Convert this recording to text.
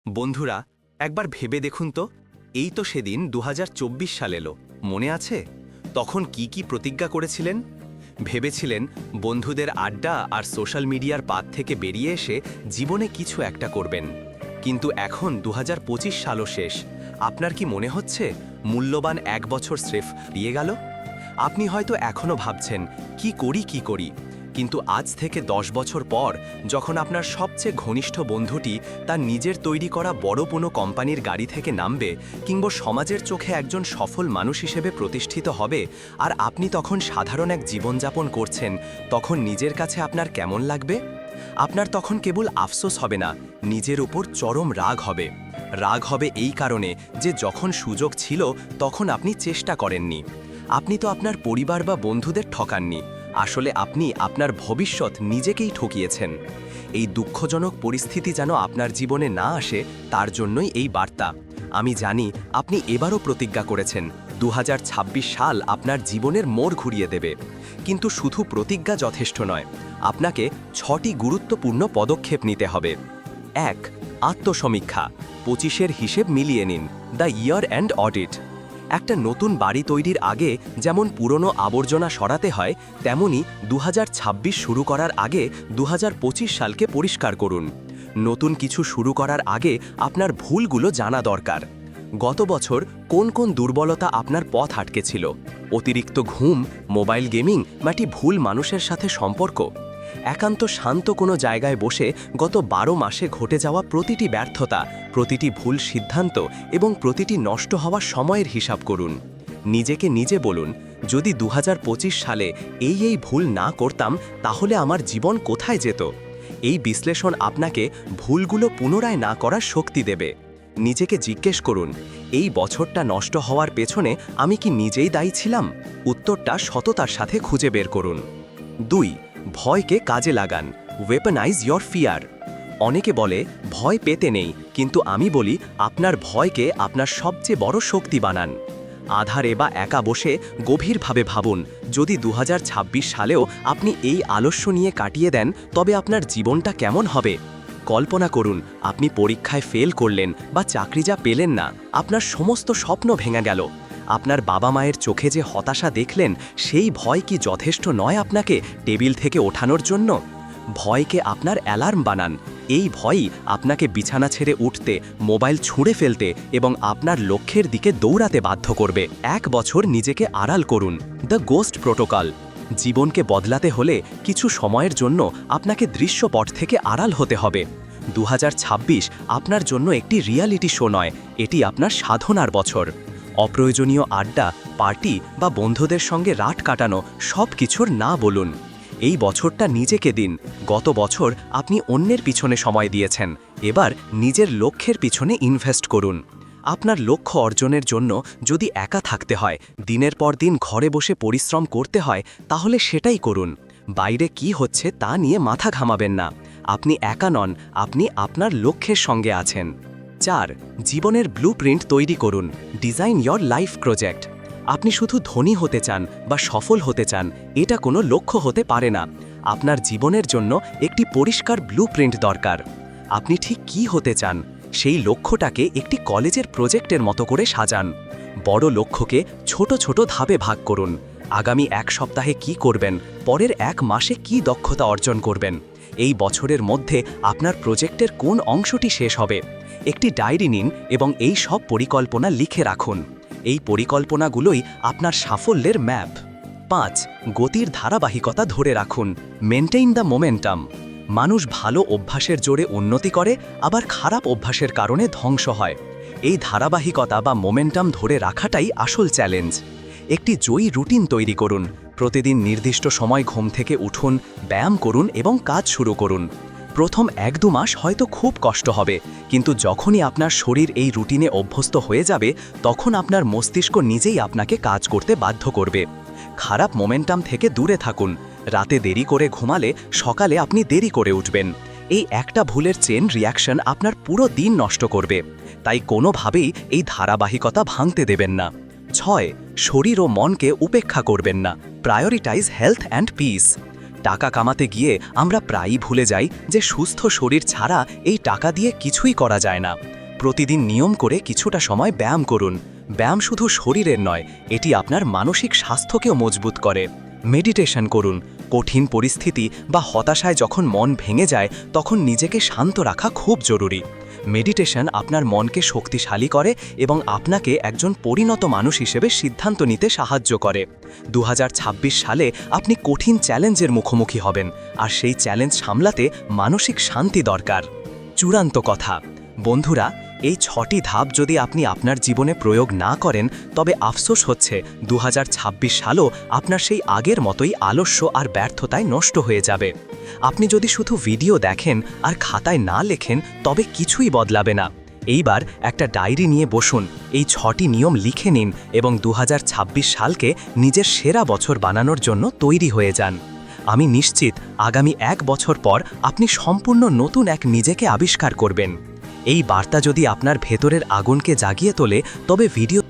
বন্ধুরা, একবার ভেবে দেখুন তো, এই তো সেদিন ২০২৪ সাল এলো, মনে আছে? তখন কি প্রতিজ্ঞা করেছিলেন? ভেবেছিলেন বন্ধুদের আড্ডা আর সোশ্যাল মিডিয়ার পাত থেকে বেরিয়ে এসে জীবনে কিছু একটা করবেন। কিন্তু এখন ২০২৫ সালও শেষ। আপনার কি মনে হচ্ছে মূল্যবান ১ বছর স্রেফ দিয়ে গেল? আপনি হয়তো এখনও ভাবছেন কি করি, কিন্তু আজ থেকে ১০ বছর পর যখন আপনার সবচেয়ে ঘনিষ্ঠ বন্ধুটি তার নিজের তৈরি করা বড় কোনো কোম্পানির গাড়ি থেকে নামবে কিংবা সমাজের চোখে একজন সফল মানুষ হিসেবে প্রতিষ্ঠিত হবে, আর আপনি তখন সাধারণ এক জীবনযাপন করছেন, তখন নিজের কাছে আপনার কেমন লাগবে? আপনার তখন কেবল আফসোস হবে না, নিজের উপর চরম রাগ হবে। রাগ হবে এই কারণে যে যখন সুযোগ ছিল তখন আপনি চেষ্টা করেননি। আপনি তো আপনার পরিবার বা বন্ধুদের ঠকাননি, আসলে আপনি আপনার ভবিষ্যৎ নিজেকেই ঠকিয়েছেন। এই দুঃখজনক পরিস্থিতি যেন আপনার জীবনে না আসে, তার জন্যই এই বার্তা। আমি জানি আপনি এবারও প্রতিজ্ঞা করেছেন ২০২৬ সাল আপনার জীবনের মোড় ঘুরিয়ে দেবে, কিন্তু শুধু প্রতিজ্ঞা যথেষ্ট নয়, আপনাকে ৬টি গুরুত্বপূর্ণ পদক্ষেপ নিতে হবে। ১. আত্মসমীক্ষা। ২৫-এর হিসেব মিলিয়ে নিন, দ্য ইয়ার এন্ড অডিট। একটা নতুন বাড়ি তৈরির আগে যেমন পুরনো আবর্জনা সরাতে হয়, তেমনি ২০২৬ শুরু করার আগে ২০২৫ সালকে পরিষ্কার করুন। নতুন কিছু শুরু করার আগে আপনার ভুলগুলো জানা দরকার। গত বছর কোন কোন দুর্বলতা আপনার পথ আটকে ছিল? অতিরিক্ত ঘুম, মোবাইল গেমিং, নাকি ভুল মানুষের সাথে সম্পর্ক? একান্ত শান্ত কোনো জায়গায় বসে গত ১২ মাসে ঘটে যাওয়া প্রতিটি ব্যর্থতা, প্রতিটি ভুল সিদ্ধান্ত এবং প্রতিটি নষ্ট হওয়া সময়ের হিসাব করুন। নিজেকে নিজে বলুন, যদি ২০২৫ সালে এই ভুল না করতাম তাহলে আমার জীবন কোথায় যেত? এই বিশ্লেষণ আপনাকে ভুলগুলো পুনরায় না করার শক্তি দেবে। নিজেকে জিজ্ঞেস করুন, এই বছরটা নষ্ট হওয়ার পেছনে আমি কি নিজেই দায়ী ছিলাম? উত্তরটা সততার সাথে খুঁজে বের করুন। ২. ভয়কে কাজে লাগান, ওয়েপনাইজ ইয়োর ফিয়ার। অনেকে বলে ভয় পেতে নেই, কিন্তু আমি বলি আপনার ভয়কে আপনার সবচেয়ে বড় শক্তি বানান। আধারে বা একা বসে গভীরভাবে ভাবুন, যদি ২০২৬ সালেও আপনি এই আলস্য নিয়ে কাটিয়ে দেন তবে আপনার জীবনটা কেমন হবে? কল্পনা করুন আপনি পরীক্ষায় ফেল করলেন বা চাকরি যা পেলেন না, আপনার সমস্ত স্বপ্ন ভেঙে গেল। আপনার বাবা মায়ের চোখে যে হতাশা দেখলেন, সেই ভয় কি যথেষ্ট নয় আপনাকে টেবিল থেকে ওঠানোর জন্য? ভয়কে আপনার অ্যালার্ম বানান। এই ভয়ই আপনাকে বিছানা ছেড়ে উঠতে, মোবাইল ছুঁড়ে ফেলতে এবং আপনার লক্ষ্যের দিকে দৌড়াতে বাধ্য করবে। ১ বছর নিজেকে আড়াল করুন, দ্য গোস্ট প্রোটোকল। জীবনকে বদলাতে হলে কিছু সময়ের জন্য আপনাকে দৃশ্যপট থেকে আড়াল হতে হবে। ২০২৬ আপনার জন্য একটি রিয়ালিটি শো নয়, এটি আপনার সাধনার বছর। অপ্রয়োজনীয় আড্ডা, পার্টি বা বন্ধুদের সঙ্গে রাত কাটানো সব কিছুর না বলুন। এই বছরটা নিজেকে দিন। গত বছর আপনি অন্যের পিছনে সময় দিয়েছেন, এবার নিজের লক্ষ্যের পিছনে ইনভেস্ট করুন। আপনার লক্ষ্য অর্জনের জন্য যদি একা থাকতে হয়, দিনের পর দিন ঘরে বসে পরিশ্রম করতে হয়, তাহলে সেটাই করুন। বাইরে কি হচ্ছে তা নিয়ে মাথা ঘামাবেন না। আপনি একা নন, আপনি আপনার লক্ষ্যের সঙ্গে আছেন। ৪. জীবনের ব্লুপ্রিন্ট তৈরি করুন, ডিজাইন ইয়োর লাইফ প্রজেক্ট। আপনি শুধু ধনী হতে চান বা সফল হতে চান, এটা কোনো লক্ষ্য হতে পারে না। আপনার জীবনের জন্য একটি পরিষ্কার ব্লুপ্রিন্ট দরকার। আপনি ঠিক কি হতে চান, সেই লক্ষ্যটাকে একটি কলেজের প্রজেক্টের মতো করে সাজান। বড় লক্ষ্যকে ছোট ছোট ধাপে ভাগ করুন। আগামী ১ সপ্তাহে কি করবেন, পরের ১ মাসে কি দক্ষতা অর্জন করবেন, এই বছরের মধ্যে আপনার প্রজেক্টের কোন অংশটি শেষ হবে। একটি ডায়েরি নিন এবং এই সব পরিকল্পনা লিখে রাখুন। এই পরিকল্পনাগুলোই আপনার সাফল্যের ম্যাপ। ৫. গতির ধারাবাহিকতা ধরে রাখুন, মেনটেইন দ্য মোমেন্টাম। মানুষ ভালো অভ্যাসের জোরে উন্নতি করে, আবার খারাপ অভ্যাসের কারণে ধ্বংস হয়। এই ধারাবাহিকতা বা মোমেন্টাম ধরে রাখাটাই আসল চ্যালেঞ্জ। একটি জয়ী রুটিন তৈরি করুন। প্রতিদিন নির্দিষ্ট সময় ঘুম থেকে উঠুন, ব্যায়াম করুন এবং কাজ শুরু করুন। প্রথম ১-২ মাস হয়তো খুব কষ্ট হবে, কিন্তু যখনই আপনার শরীর এই রুটিনে অভ্যস্ত হয়ে যাবে, তখন আপনার মস্তিষ্ক নিজেই আপনাকে কাজ করতে বাধ্য করবে। খারাপ মোমেন্টাম থেকে দূরে থাকুন। রাতে দেরি করে ঘুমালে সকালে আপনি দেরি করে উঠবেন। এই একটা ভুলের চেন রিয়াকশন আপনার পুরো দিন নষ্ট করবে। তাই কোনোভাবেই এই ধারাবাহিকতা ভাঙতে দেবেন না। ৬. শরীর ও মনকে উপেক্ষা করবেন না, প্রায়োরিটাইজ হেলথ অ্যান্ড পিস। টাকা কামাতে গিয়ে আমরা প্রায়ই ভুলে যাই যে সুস্থ শরীর ছাড়া এই টাকা দিয়ে কিছুই করা যায় না। প্রতিদিন নিয়ম করে কিছুটা সময় ব্যায়াম করুন। ব্যায়াম শুধু শরীরের নয়, এটি আপনার মানসিক স্বাস্থ্যকেও মজবুত করে। মেডিটেশন করুন। কঠিন পরিস্থিতি বা হতাশায় যখন মন ভেঙে যায় তখন নিজেকে শান্ত রাখা খুব জরুরি। মেডিটেশন আপনার মনকে শক্তিশালী করে এবং আপনাকে একজন পরিণত মানুষ হিসেবে সিদ্ধান্ত নিতে সাহায্য করে। 2026 সালে আপনি কঠিন চ্যালেঞ্জের মুখোমুখি হবেন, আর সেই চ্যালেঞ্জ সামলাতে মানসিক শান্তি দরকার। চূড়ান্ত কথা বন্ধুরা, এই 6টি ধাপ যদি আপনি আপনার জীবনে প্রয়োগ না করেন তবে আফসোস হচ্ছে 2026 সালও আপনার সেই আগের মতোই আলস্য আর ব্যর্থতায় নষ্ট হয়ে যাবে। আপনি যদি শুধু ভিডিও দেখেন আর খাতায় না লেখেন তবে কিছুই বদলাবে না। এইবার একটা ডায়েরি নিয়ে বসুন, এই 6টি নিয়ম লিখে নিন এবং 2026 সালকে নিজের সেরা বছর বানানোর জন্য তৈরি হয়ে যান। আমি নিশ্চিত আগামী 1 বছর পর আপনি সম্পূর্ণ নতুন এক নিজেকে আবিষ্কার করবেন। এই বার্তা যদি আপনার ভেতরের আগুনকে জাগিয়ে তোলে তবে ভিডিও